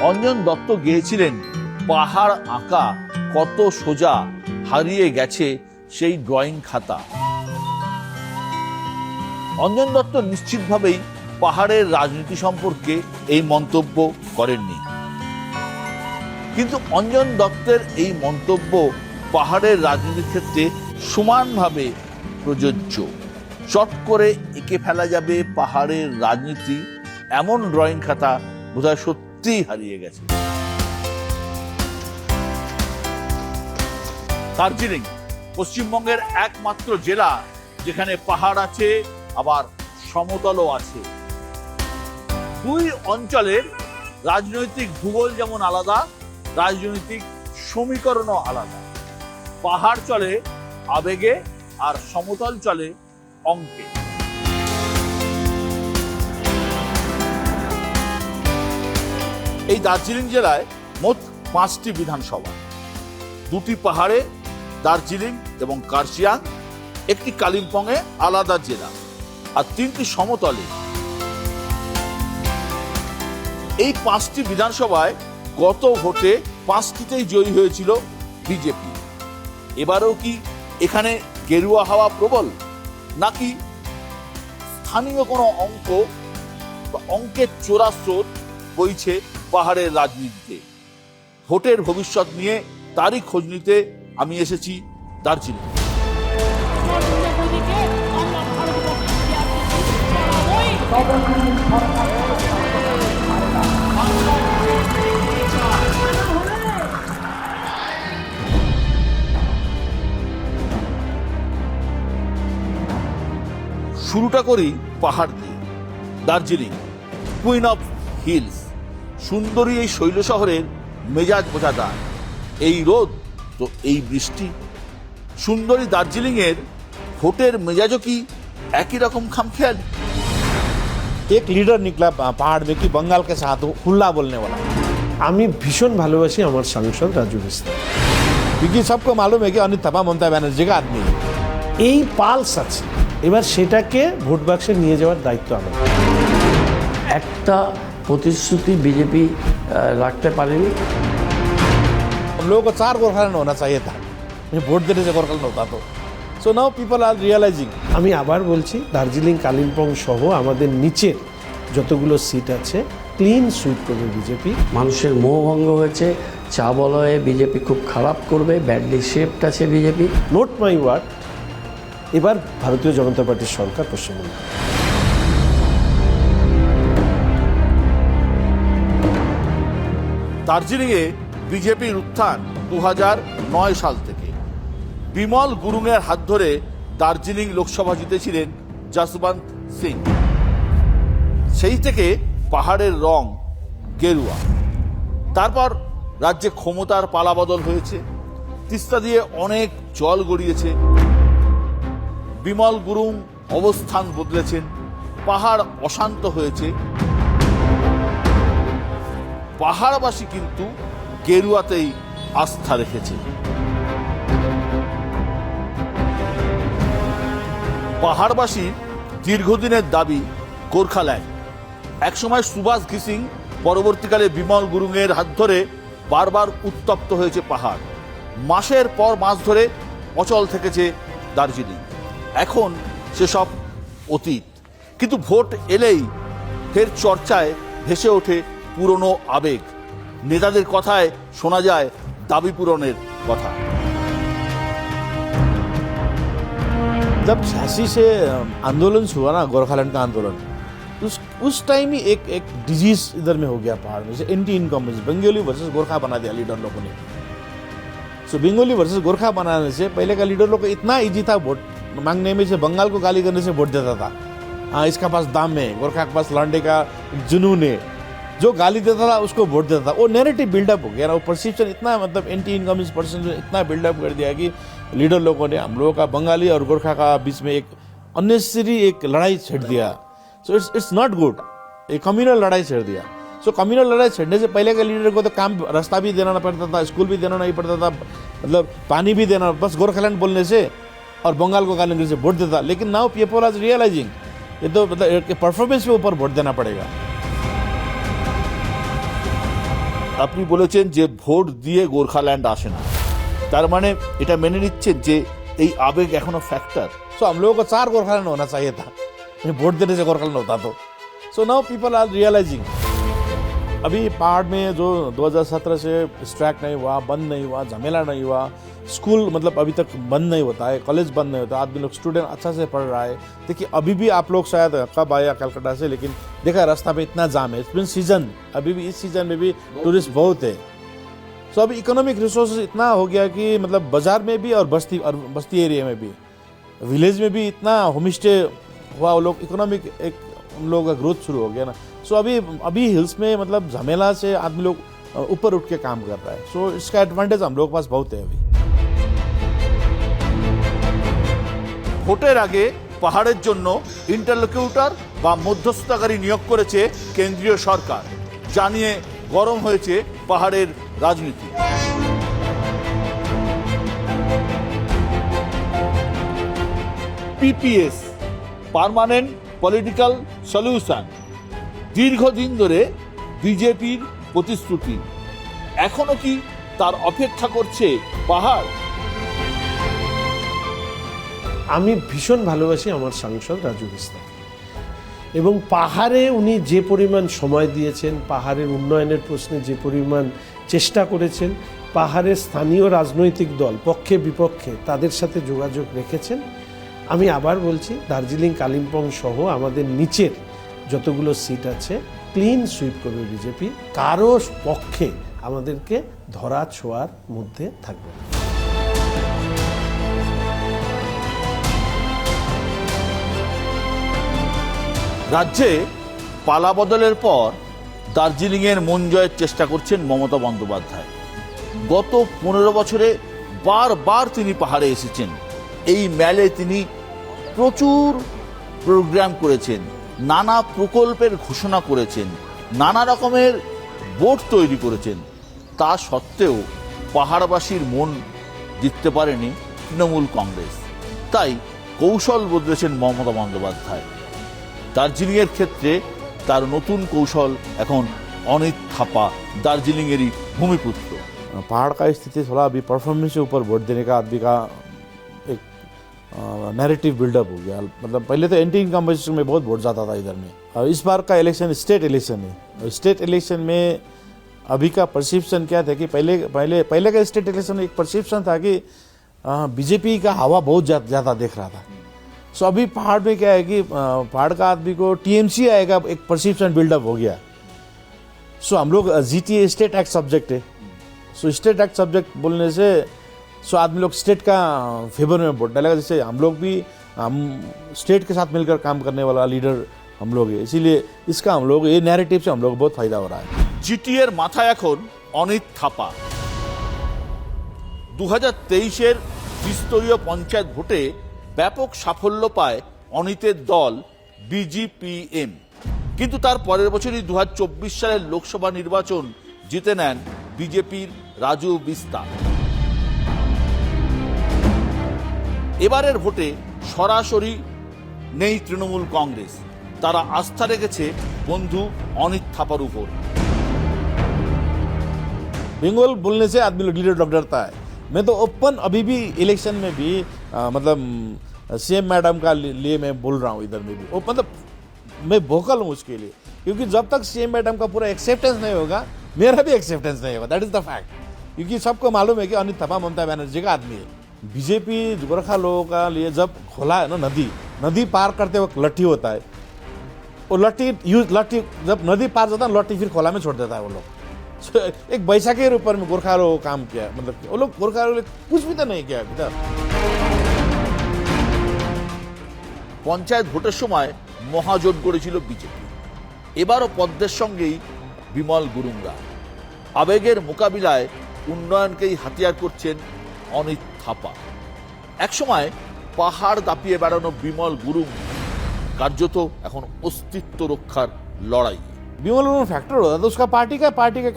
অঞ্জন দত্ত গেয়েছিলেন, পাহাড় আঁকা কত সোজা, হারিয়ে গেছে সেই ড্রয়িং খাতা। অঞ্জন দত্ত নিশ্চিতভাবেই পাহাড়ের রাজনীতি সম্পর্কে এই মন্তব্য করেননি, কিন্তু অঞ্জন দত্তের এই মন্তব্য পাহাড়ের রাজনীতির ক্ষেত্রে সমানভাবে প্রযোজ্য। চট করে এঁকে ফেলা যাবে পাহাড়ের রাজনীতি, এমন ড্রয়িং খাতা বোধহয় সত্যিই হারিয়ে গেছে। দার্জিলিং পশ্চিমবঙ্গের একমাত্র জেলা যেখানে পাহাড় আছে, আবার সমতলও আছে। দুই অঞ্চলের রাজনৈতিক ভূগোল যেমন আলাদা, রাজনৈতিক সমীকরণও আলাদা। পাহাড় চলে আবেগে আর সমতল চলে অঙ্কে। এই দার্জিলিং জেলায় মোট 5টি বিধানসভা, 2টি পাহাড়ে দার্জিলিং এবং কার্শিয়াং, একটি কালিম্পংয়ে আলাদা জেলা, আর 3টি সমতলে। এই 5টি বিধানসভায় গত ভোটে 5টিতেই জয়ী হয়েছিল বিজেপি। এবারেও কি এখানে গেরুয়া হাওয়া প্রবল, নাকি স্থানীয় কোনো অঙ্কের চোরা স্রোত বইছে পাহাড়ের রাজনীতিতে? ভোটের ভবিষ্যৎ নিয়ে তারই খোঁজ নিতে আমি এসেছি দার্জিলিং। শুরুটা করি পাহাড় দিয়ে। দার্জিলিং, কুইন অফ হিলস, সুন্দরী এই শৈল শহরের মেজাজ বোঝা দায়। এই রোদ তো এই বৃষ্টি। সুন্দরী দার্জিলিং এর ভোটের মেজাজও কি একই রকম খামখেয়ালি? एक लीडर निकला पहाड़ में कि बंगाल के साथ खुला बोलने वाला। আমি ভীষণ ভালোবাসি আমার সাংসদ রাজু বিস্তার। क्योंकि सबको मालूम है कि अनिल थपा ममता बनर्जी का आदमी है। এই পালস আছে, এবার সেটাকে ভোট বাক্সে নিয়ে যাওয়ার দায়িত্ব আমার। একটা প্রতিশ্রুতি বিজেপি রাখতে পারেনি। हम लोगों को 4 गोरखालैंड होना चाहिए था, वोट देने से गोरखालैंड होता तो। So now people are realizing. আমি আবার বলছি, দার্জিলিং কালিম্পং সহ আমাদের নিচের যতগুলো সিট আছে ক্লিন সুইপ করবে বিজেপি। মানুষের মোহভঙ্গ হয়েছে, চা বলয়ে বিজেপি খুব খারাপ করবে, ব্যাডলি শেপড আছে বিজেপি। নোট মাই ওয়ার্ড, এবার ভারতীয় জনতা পার্টির সরকার পশ্চিমবঙ্গে। দার্জিলিংয়ে বিজেপির উত্থান 2009 সাল থেকে। বিমল গুরুংয়ের হাত ধরে দার্জিলিং লোকসভা জিতেছিলেন যশবন্ত সিং। সেই থেকে পাহাড়ের রং গেরুয়া। তারপর রাজ্যে ক্ষমতার পালাবদল হয়েছে, তিস্তা দিয়ে অনেক জল গড়িয়েছে, বিমল গুরুং অবস্থান বদলেছেন, পাহাড় অশান্ত হয়েছে। পাহাড়বাসী কিন্তু গেরুয়াতেই আস্থা রেখেছে। পাহাড়বাসীর দীর্ঘদিনের দাবি গোর্খাল্যান্ড। একসময় সুভাষ ঘিসিং, পরবর্তীকালে বিমল গুরুংয়ের হাত ধরে বারবার উত্তপ্ত হয়েছে পাহাড়। মাসের পর মাস ধরে অচল থেকেছে দার্জিলিং। এখন সেসব অতীত, কিন্তু ভোট এলেই ফের চর্চায় ভেসে ওঠে পুরনো আবেগ। নেতাদের কথায় শোনা যায় দাবি পূরণের কথা। जब 86 से आंदोलन हुआ ना, गोरखालैंड का आंदोलन, उस टाइम ही एक डिजीज इधर में हो गया पहाड़ में, anti incumbency, Bengali versus Gorkha बना दिया लीडर लोगों ने। सो बंगाली वर्सेस गोरखा बनाने से पहले का लीडर लोग को इतना इजी था वोट मांगने में, से बंगाल को गाली करने से वोट देता था। हाँ, इसका पास दाम है, गोरखा के पास लांडे का जुनून है, जो गाली देता था उसको वोट देता था। वो नैरेटिव बिल्डअप हो गया ना, वो परसेप्शन इतना, मतलब एंटी इनकम्बेंसी परसेप्शन इतना बिल्डअप कर दिया कि लीडर लोगों ने हम लोगों का बंगाली और गोरखा का बीच में एक अननेसेसरी एक लड़ाई छेड़ दिया। सो इट्स नॉट गुड, एक कम्युनल लड़ाई छेड़ दिया। सो कम्युनल लड़ाई छेड़ने से पहले के लीडर को तो काम, रास्ता भी देना पड़ता था, स्कूल भी देना नहीं पड़ता था, मतलब पानी भी देना, बस गोरखालैंड बोलने से और बंगाल को गाली करने से वोट देता। लेकिन नाउ पीपल आर रियलाइजिंग ये तो मतलब परफॉर्मेंस के ऊपर वोट देना पड़ेगा। আপনি বলেছেন যে ভোট দিয়ে গোর্খাল্যান্ড আসে না, তার মানে এটা মেনে নিচ্ছেন যে এই আবেগ এখনো ফ্যাক্টর। सो हम लोगों को 4 गोरखालैंड होना चाहिए था, वोट देने से गोरखालैंड होता तो। So now people are realizing. अभी पहाड़ में जो 2017 से स्ट्राइक नहीं हुआ, बंद नहीं हुआ, झमेला नहीं हुआ, स्कूल मतलब अभी तक बंद नहीं होता है, कॉलेज बंद नहीं होता, आदमी लोग स्टूडेंट अच्छा से पढ़ रहा है। देखिए अभी भी आप लोग शायद कब आया कलकत्ता से, लेकिन देखा रास्ता पे इतना जाम है, इट्स सीजन, अभी भी इस सीजन में भी टूरिस्ट बहुत है। सो अभी इकोनॉमिक रिसोर्सेज इतना हो गया कि मतलब बाजार में भी और बस्ती एरिया में भी, विलेज में भी इतना होम स्टे हुआ, वो लोग इकोनॉमिक एक उन लोगों का ग्रोथ शुरू हो गया ना। सो अभी हिल्स में मतलब झमेला से आदमी लोग ऊपर उठ के काम कर रहा है। सो इसका एडवांटेज हम लोग के पास बहुत है अभी। ভোটের আগে পাহাড়ের জন্য ইন্টারলোকিউটর বা মধ্যস্থতাকারী নিয়োগ করেছে কেন্দ্রীয় সরকার, জানিয়ে গরম হয়েছে পাহাড়ের রাজনীতি। পিপিএস, পার্মানেন্ট পলিটিক্যাল সলিউশন, দীর্ঘদিন ধরে বিজেপির প্রতিশ্রুতি, এখনো কি তার অপেক্ষা করছে পাহাড়? আমি ভীষণ ভালোবাসি আমার সাংসদ রাজু বিস্তাকে, এবং পাহাড়ে উনি যে পরিমাণ সময় দিয়েছেন, পাহাড়ের উন্নয়নের প্রশ্নে যে পরিমাণ চেষ্টা করেছেন, পাহাড়ের স্থানীয় রাজনৈতিক দল পক্ষে বিপক্ষে তাদের সাথে যোগাযোগ রেখেছেন। আমি আবার বলছি, দার্জিলিং কালিম্পং সহ আমাদের নিচের যতগুলো সিট আছে ক্লিন সুইপ করবে বিজেপি, কারো পক্ষে আমাদেরকে ধরা ছোঁয়ার মধ্যে থাকবে না। রাজ্যে পালা বদলের পর দার্জিলিংয়ের মন জয়ের চেষ্টা করছেন মমতা বন্দ্যোপাধ্যায়। গত 15 বছরে বারবার তিনি পাহাড়ে এসেছেন। এই মেলে তিনি প্রচুর প্রোগ্রাম করেছেন, নানা প্রকল্পের ঘোষণা করেছেন, নানা রকমের বোর্ড তৈরি করেছেন। তা সত্ত্বেও পাহাড়বাসীর মন জিততে পারেনি তৃণমূল কংগ্রেস। তাই কৌশল বদলেছেন মমতা বন্দ্যোপাধ্যায়। দার্জিলিংয়ের ক্ষেত্রে তার নতুন কৌশল এখন অনিত থাপা, দার্জিলিংয়েরই ভূমিপুত্র। पहाड़ का स्थिति थोड़ा अभी परफॉर्मेंस से ऊपर वोट देने का आदमी का एक नैरेटिव बिल्डअप हो गया। मतलब पहले तो एंटी इनकम्बेंसी में बहुत वोट जाता था इधर में। इस बार का इलेक्शन स्टेट इलेक्शन है। स्टेट इलेक्शन में अभी का परसेप्शन क्या था कि पहले का स्टेट इलेक्शन में एक परसेप्शन था कि बीजेपी का हवा बहुत ज़्यादा देख रहा था। सो अभी पहाड़ में क्या है कि पहाड़ का आदमी को टीएमसी आएगा, एक परसेप्शन बिल्डअप हो गया। सो हम लोग जीटीए स्टेट एक्ट सब्जेक्ट है। सो स्टेट एक्ट सब्जेक्ट बोलने से सो आदमी लोग स्टेट का फेवर में वोट डालेगा। जैसे हम लोग भी हम स्टेट के साथ मिलकर काम करने वाला लीडर हम लोग है, इसीलिए इसका हम लोग ये नैरेटिव से हम लोग बहुत फायदा हो रहा है। জিটিএর মাথায় এখন অনিত থাপা। 2023-এর ত্রিস্তরীয় পঞ্চায়েত ভোটে ব্যাপক সাফল্য পায় অনিতের দল বিজিপিএম, কিন্তু তার পরের বছরই 2024 সালের লোকসভা নির্বাচন জিতে নেন বিজেপির রাজু বিস্তা। এবারের ভোটে সরাসরি নেই তৃণমূল কংগ্রেস, তারা আস্থা রেখেছে বন্ধু অনিত থাপার উপর। बंगाल बोलने से आदमी लीडर लोग डरता है। मैं तो ओपन अभी भी इलेक्शन में भी मतलब सीएम मैडम का लिए मैं बोल रहा हूँ इधर में भी। मतलब मैं वोकल हूँ उसके लिए, क्योंकि जब तक सीएम मैडम का पूरा एक्सेप्टेंस नहीं होगा मेरा भी एक्सेप्टेंस नहीं होगा। That is the fact. क्योंकि सबको मालूम है कि अनित थापा ममता बनर्जी का आदमी है। बीजेपी गोरखा लोगों का लिए जब खोला है ना नदी पार करते वक्त लट्ठी होता है, वो लट्ठी जब नदी पार जाता है लट्ठी फिर खोला में छोड़ देता है वो लोग। एक बैसाखी के ऊपर में गोरखा लोग काम किया, मतलब वो लोग गोरखा लोग कुछ भी तो नहीं किया अभी तक। পঞ্চায়েত ভোটের সময় মহাজোট গড়েছিল বিজেপি। এবারও পদ্মের সঙ্গেই বিমল গুরুংরা। আবেগের মোকাবিলায় উন্নয়নকেই হাতিয়ার করছেন অনিত থাপা। একসময় পাহাড় দাপিয়ে বেড়ানো বিমল গুরুং কার্যত এখন অস্তিত্ব রক্ষার লড়াই। विमल में फैक्टर होता तो उसका पार्टी का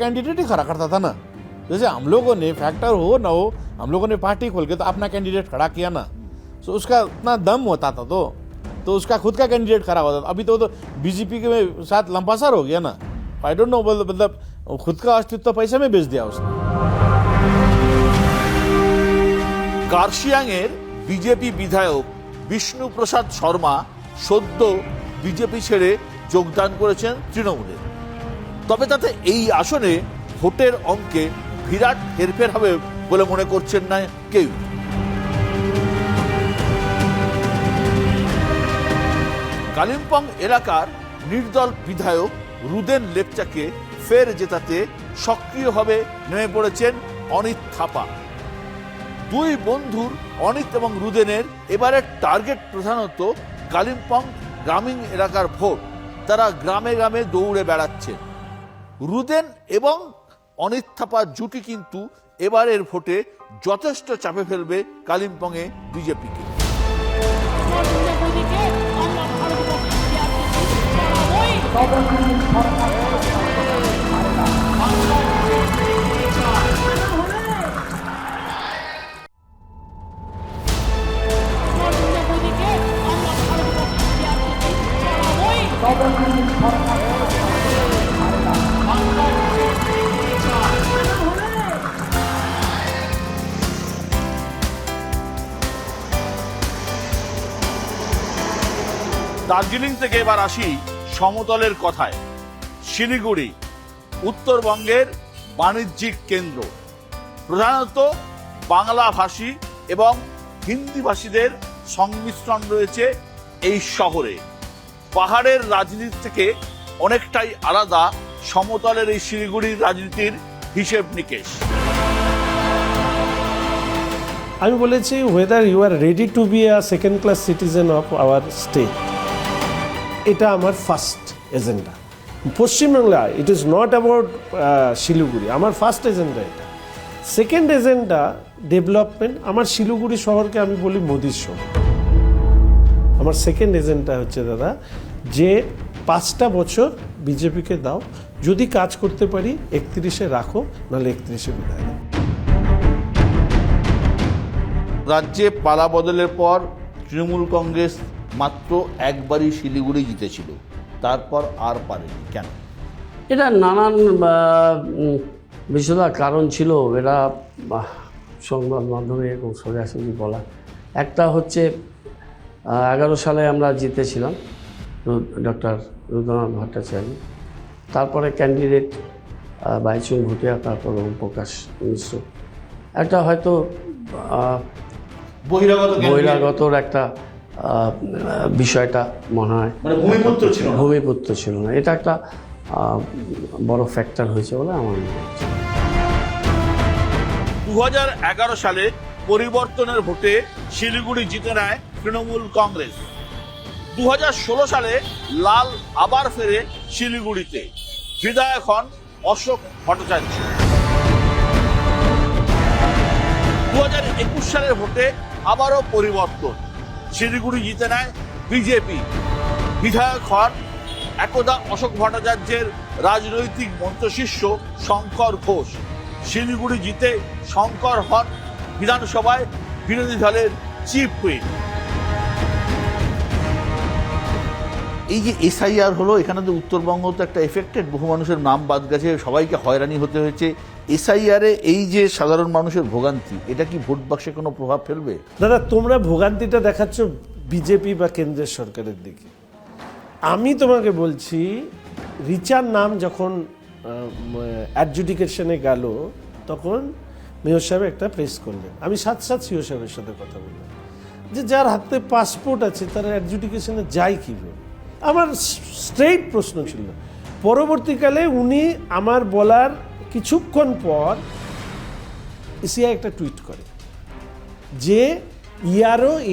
कैंडिडेट ही खड़ा करता था ना। जैसे हम लोगों ने फैक्टर हो ना हो, हम लोगों ने पार्टी खोल के तो अपना कैंडिडेट खड़ा किया ना। सो उसका इतना दम होता था तो उसका खुद का कैंडिडेट खड़ा होता था। अभी तो बीजेपी के साथ लंपासर हो गया ना। आई डोंट नो, मतलब वो खुद का अस्तित्व पैसे में बेच दिया उसने। কার্শিয়াংয়ের বিজেপি বিধায়ক বিষ্ণু প্রসাদ শর্মা সদ্য বিজেপি ছেড়ে যোগদান করেছেন তৃণমূলে। তবে তাতে এই আসনে ভোটের অঙ্কে বিরাট হেরফের হবে বলে মনে করছেন না কেউ। কালিম্পং এলাকার নির্দল বিধায়ক রুদেন লেপচাকে ফের জেতাতে সক্রিয়ভাবে নেমে পড়েছেন অনিত থাপা। দুই বন্ধুর অনিত এবং রুদেনের এবারের টার্গেট প্রধানত কালিম্পং গ্রামীণ এলাকার ভোট। তারা গ্রামে গ্রামে দৌড়ে বেড়াচ্ছেন। রুদেন এবং অনিত থাপার জুটি কিন্তু এবারের ভোটে যথেষ্ট চাপে ফেলবে কালিম্পংয়ে বিজেপিকে। দার্জিলিং থেকে এবার আসি সমতলের কথায়। শিলিগুড়ি উত্তরবঙ্গের বাণিজ্যিক কেন্দ্র, প্রধানত বাংলাভাষী এবং হিন্দিভাষীদের সংমিশ্রণ রয়েছে এই শহরে। পাহাড়ের রাজনীতি থেকে অনেকটাই আলাদা সমতলের এই শিলিগুড়ির রাজনীতির হিসেব নিকেশ। আমি বলেছি whether you are ready to be a second class citizen of our state, এটা আমার first agenda. Paschimbangla, it is not about Siliguri, আমার ফার্স্ট এজেন্ডা এটা। Second agenda development. আমার শিলিগুড়ি শহরকে আমি বলি মোদির শহর। আমার সেকেন্ড এজেন্ডা হচ্ছে দাদা যে 5টা বছর বিজেপিকে দাও, যদি কাজ করতে পারি 31-এ রাখো, নাহলে 31-এ বিদায় দাও। রাজ্যে পালা বদলের পর তৃণমূল কংগ্রেস মাত্র একবারই শিলিগুড়ি জিতেছিল, তারপর আর পারেনি। কেন? এটা নানান বিশদা কারণ ছিল। এরা সংবাদ মাধ্যমে এরকম সোজাসুজি বলা। একটা হচ্ছে 11 সালে আমরা জিতেছিলাম ডক্টর রুদ্রনাথ ভট্টাচার্য, তারপরে ক্যান্ডিডেট বাইচুং ভুটিয়া, তারপর ওম প্রকাশ মিশ্র। একটা হয়তো বহিরাগতর একটা বিষয়টা মনে হয়, ভূমিপুত্র ছিল না, এটা একটা বড় ফ্যাক্টর হয়েছে বলে আমার মনে হচ্ছে। 2011 সালে পরিবর্তনের ভোটে শিলিগুড়ি জিতে নেয় তৃণমূল কংগ্রেস। 2016 সালে লাল আবার ফেরে শিলিগুড়িতে, বিধায়ক হন অশোক ভট্টাচার্য। 2021 সালের ভোটে আবারও পরিবর্তন, শিলিগুড়ি জিতে নেয় বিজেপি, বিধায়ক হন একদা অশোক ভট্টাচার্যের রাজনৈতিক মন্ত্রশিষ্য শঙ্কর ঘোষ। শিলিগুড়ি জিতে শঙ্কর হন বিধানসভায় বিরোধী দলের চিফ হুইপ। এই যে এসআইআর হলো, এখানে তো উত্তরবঙ্গ তো একটা এফেক্টেড, বহু মানুষের নাম বাদ গেছে, সবাইকে হয়রানি হতে হয়েছে। এসআইআরে এই যে সাধারণ মানুষের ভোগান্তি, এটা কি ভোট বাক্সে কোনো প্রভাব ফেলবে? দাদা, তোমরা ভোগান্তিটা দেখাচ্ছ বিজেপি বা কেন্দ্রের সরকারের দিকে। আমি তোমাকে বলছি, রিচার নাম যখন অ্যাডজুডিকেশনে গেল, তখন মেয়র সাহেব একটা প্রেস করলেন। আমি সাথে সিও সাহেবের সাথে কথা বললাম যে যার হাতে পাসপোর্ট আছে তারা অ্যাডজুডিকেশনে যায় কীভাবে। আমার স্ট্রেইট প্রশ্ন ছিল। পরবর্তীকালে উনি আমার বলার কিছুক্ষণ পর ইসিআই একটা টুইট করে যে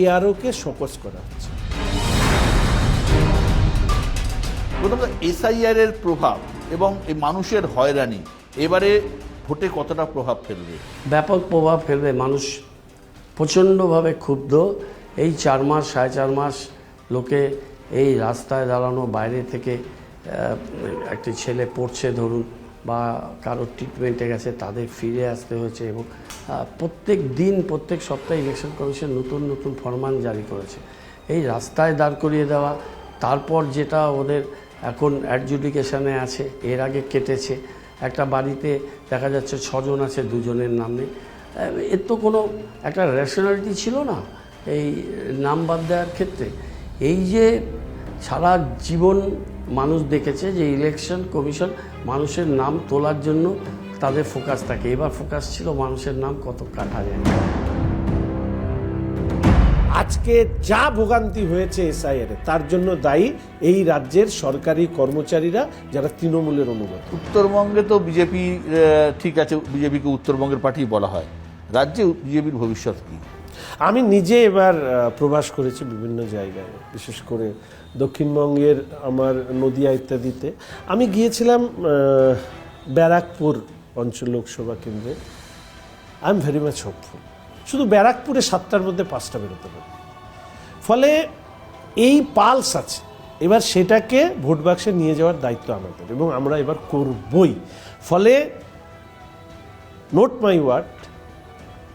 ইআরওকে শোকজ করা হচ্ছে। প্রথমত এসআইআর এর প্রভাব এবং এই মানুষের হয়রানি এবারে ভোটে কতটা প্রভাব ফেলবে? ব্যাপক প্রভাব ফেলবে। মানুষ প্রচণ্ডভাবে ক্ষুব্ধ। এই 4 মাস 4.5 মাস লোকে এই রাস্তায় দাঁড়ানো, বাইরে থেকে একটি ছেলে পড়ছে ধরুন, বা কারোর ট্রিটমেন্টে গেছে, তাদের ফিরে আসতে হয়েছে। এবং প্রত্যেক দিন, প্রত্যেক সপ্তাহে ইলেকশন কমিশন নতুন নতুন ফরমান জারি করেছে। এই রাস্তায় দাঁড় করিয়ে দেওয়া, তারপর যেটা ওদের এখন অ্যাডজুডিকেশনে আছে, এর আগে কেটেছে, একটা বাড়িতে দেখা যাচ্ছে 6 জন আছে, 2 জনের নাম নেই। এর তো কোনো একটা রেশনালিটি ছিল না এই নাম বাদ দেওয়ার ক্ষেত্রে। এই যে সারা জীবন মানুষ দেখেছে যে ইলেকশন কমিশন মানুষের নাম তোলার জন্য তাদের ফোকাস থাকে, এবার ফোকাস ছিল মানুষের নাম কত কাটা যায়। আজকে যা ভোগান্তি হয়েছে এসআইআর তার জন্য দায়ী এই রাজ্যের সরকারি কর্মচারীরা যারা তৃণমূলের অনুগত। উত্তরবঙ্গে তো বিজেপি ঠিক আছে, বিজেপিকে উত্তরবঙ্গের পার্টি বলা হয়, রাজ্যে বিজেপির ভবিষ্যৎ কি? আমি নিজে এবার প্রবাস করেছি বিভিন্ন জায়গায়, বিশেষ করে দক্ষিণবঙ্গের আমার নদিয়া ইত্যাদিতে। আমি গিয়েছিলাম ব্যারাকপুর অঞ্চল লোকসভা কেন্দ্রে। I am very much hopeful. শুধু ব্যারাকপুরে 7টার মধ্যে 5টা বেরোতে পারে। ফলে এই পালস আছে, এবার সেটাকে ভোট বাক্সে নিয়ে যাওয়ার দায়িত্ব আমাদের, এবং আমরা এবার করবই। ফলে নোট মাই ওয়ার্ড,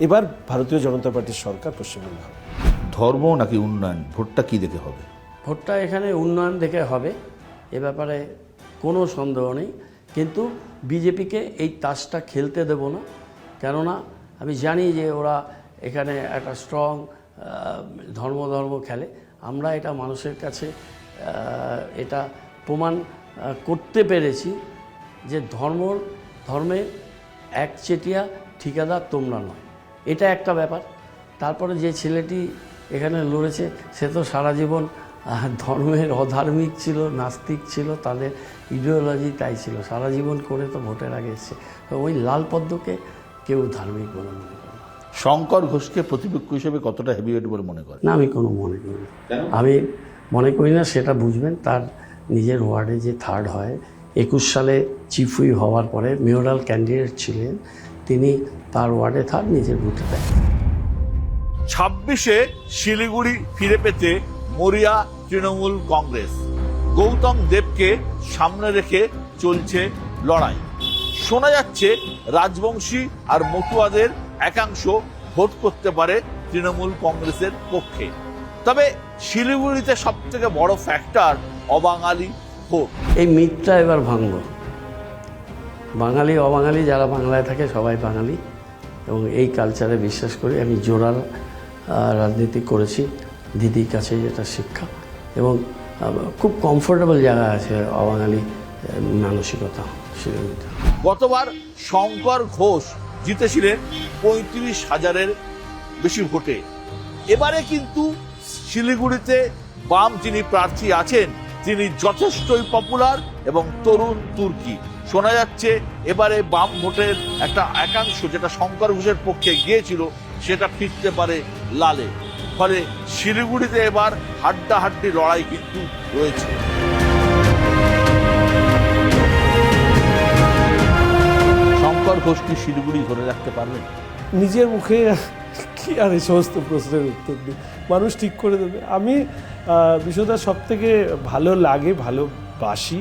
এবার ভারতীয় জনতা পার্টির সরকার পশ্চিমবঙ্গে হবে। ধর্ম নাকি উন্নয়ন, ভোটটা কি দেখে হবে? ভোটটা এখানে উন্নয়ন দেখে হবে, এ ব্যাপারে কোনো সন্দেহ নেই। কিন্তু বিজেপিকে এই তাসটা খেলতে দেব না, কেননা আমি জানি যে ওরা এখানে একটা স্ট্রং ধর্ম খেলে। আমরা এটা মানুষের কাছে এটা প্রমাণ করতে পেরেছি যে ধর্মের একচেটিয়া ঠিকাদার তোমরা নয়, এটা একটা ব্যাপার। তারপরে যে ছেলেটি এখানে লড়েছে সে তো সারা জীবন ধর্মের অধার্মিক ছিল, নাস্তিক ছিল, তাদের ইডিওলজি তাই ছিল, সারা জীবন করে তো ভোটের আগে এসছে। তো ওই লাল পদ্মকে কেউ ধার্মিক বলে মনে করে না। শঙ্কর ঘোষকে প্রতিপক্ষ হিসেবে কতটা হেভিওয়েট বলে মনে করে? না, আমি কোনো মনে করি না। আমি মনে করি না, সেটা বুঝবেন তার নিজের ওয়ার্ডে যে থার্ড হয়। 21 সালে চিফ হুইপ হওয়ার পরে মেয়রাল ক্যান্ডিডেট ছিলেন তিনি, তার ওয়ার্ডে থার্ড, নিজের বুথে দেয়। 26-এ শিলিগুড়ি ফিরে পেতে মরিয়া তৃণমূল কংগ্রেস। গৌতম দেবকে সামনে রেখে চলছে লড়াই। শোনা যাচ্ছে রাজবংশী আর মতুয়াদের একাংশ ভোট করতে পারে তৃণমূল কংগ্রেসের পক্ষে। তবে শিলিগুড়িতে সব থেকে বড় ফ্যাক্টর অবাঙালি ভোট। এই মিথটা এবার ভাঙব। বাঙালি অবাঙালি যারা বাংলায় থাকে সবাই বাঙালি, এবং এই কালচারে বিশ্বাস করি। আমি জোরাল রাজনীতি করেছি, দিদির কাছে যেটা শিক্ষা, এবং খুব কমফোর্টেবল জায়গা আছে অবাঙালি মানসিকতা শিলিগুড়িতে। গতবার শঙ্কর ঘোষ জিতেছিলেন 35,000-এর বেশি ভোটে। এবারে কিন্তু শিলিগুড়িতে বাম যিনি প্রার্থী আছেন তিনি যথেষ্টই পপুলার এবং তরুণ তুর্কি। শোনা যাচ্ছে এবারে বাম ভোটের একটা একাংশ যেটা শঙ্কর ঘোষের পক্ষে গিয়েছিল সেটা ফিরতে পারে লালে। ফলে শিলিগুড়িতে এবার হাড্ডাহাড্ডি লড়াই কিন্তু রয়েছে। শঙ্কর ঘোষ কি শিলিগুড়ি ধরে রাখতে পারবেন? নিজের মুখে কি আর এই সমস্ত প্রশ্নের উত্তর দিই, মানুষ ঠিক করে দেবে। আমি বিশ্বদা সব থেকে ভালো লাগে, ভালোবাসি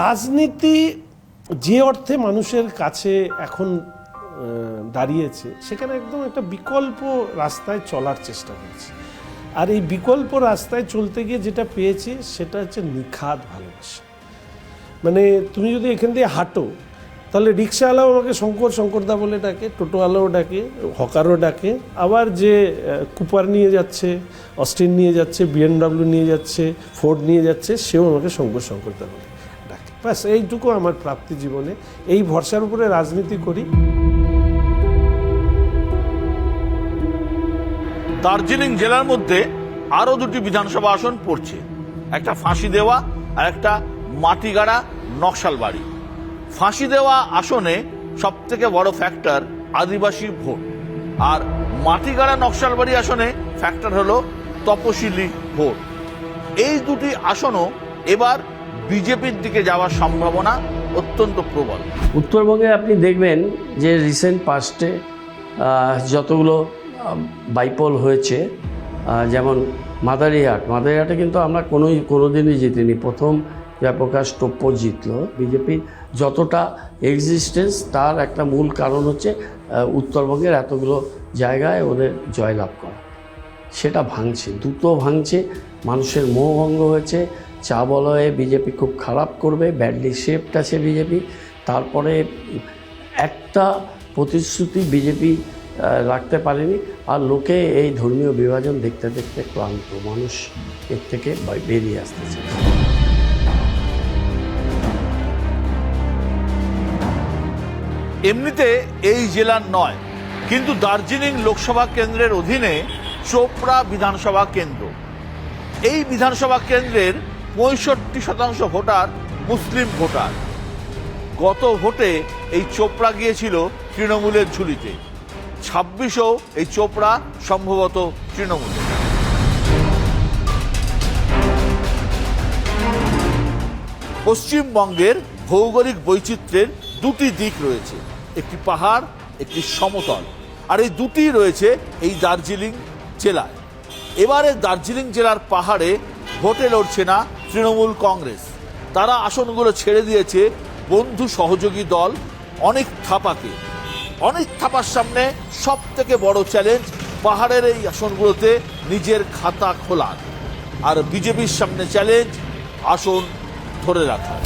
রাজনীতি যে অর্থে মানুষের কাছে এখন দাঁড়িয়েছে, সেখানে একদম একটা বিকল্প রাস্তায় চলার চেষ্টা করছি। আর এই বিকল্প রাস্তায় চলতে গিয়ে যেটা পেয়েছি সেটা হচ্ছে নিখাদ ভালোবাসা। মানে তুমি যদি এখান দিয়ে হাঁটো তাহলে রিক্সাওয়ালাও আমাকে শঙ্করদা বলে ডাকে, টোটোওয়ালাও ডাকে, হকারও ডাকে, আবার যে কুপার নিয়ে যাচ্ছে, অস্টিন নিয়ে যাচ্ছে, BMW নিয়ে যাচ্ছে, ফোর্ড নিয়ে যাচ্ছে, সেও আমাকে শঙ্করদা বলে ডাকে। ব্যাস এইটুকু আমার প্রাপ্তি জীবনে, এই ভরসার উপরে রাজনীতি করি। দার্জিলিং জেলার মধ্যে আরো 2টি বিধানসভা আসন পড়ছে, একটা ফাঁসি দেওয়া আর একটা মাটিগাড়া নকশালবাড়ি। ফাঁসি দেওয়া আসনে সব থেকে বড় ফ্যাক্টর আদিবাসী ভোট, আর মাটিগাড়া নকশালবাড়ি আসনে ফ্যাক্টর হলো তপশিলি ভোট। এই 2টি আসনও এবার বিজেপির দিকে যাওয়ার সম্ভাবনা অত্যন্ত প্রবল। উত্তরবঙ্গে আপনি দেখবেন যে রিসেন্ট পাস্টে যতগুলো বাইপোল হয়েছে, যেমন মাদারিহাটে কিন্তু আমরা কোনোদিনই জিতিনি। প্রথম জয়প্রকাশ টোপ্প জিতলো। বিজেপির যতটা এক্সিস্টেন্স তার একটা মূল কারণ হচ্ছে উত্তরবঙ্গের এতগুলো জায়গায় ওদের জয়লাভ করা। সেটা ভাঙছে, দ্রুত ভাঙছে, মানুষের মোহভঙ্গ হয়েছে। চা বলয়ে বিজেপি খুব খারাপ করবে, ব্যাডলি শেপড আছে বিজেপি, তারপরে একটা প্রতিশ্রুতি বিজেপি রাখতে পারেনি। আর লোকে এই ধর্মীয় বিভাজন দেখতে দেখতে ক্লান্ত, মানুষ এর থেকে বেরিয়ে আসতেছে। এমনিতে এই জেলার নয়, কিন্তু দার্জিলিং লোকসভা কেন্দ্রের অধীনে চোপড়া বিধানসভা কেন্দ্র। এই বিধানসভা কেন্দ্রের 65% ভোটার মুসলিম ভোটার। গত ভোটে এই চোপড়া গিয়েছিল তৃণমূলের ঝুলিতে, 26ও এই চোপড়া সম্ভবত তৃণমূলের। পশ্চিমবঙ্গের ভৌগোলিক বৈচিত্র্যের দুটি দিক রয়েছে, একটি পাহাড়, একটি সমতল, আর এই দুটি রয়েছে এই দার্জিলিং জেলায়। এবারে দার্জিলিং জেলার পাহাড়ে ভোটে লড়ছে না তৃণমূল কংগ্রেস, তারা আসনগুলো ছেড়ে দিয়েছে বন্ধু সহযোগী দল অনেক থাপাকে। অনেক থাপার সামনে সব থেকে বড় চ্যালেঞ্জ পাহাড়ের এই আসনগুলোতে নিজের খাতা খোলার, আর বিজেপির সামনে চ্যালেঞ্জ আসন ধরে রাখা।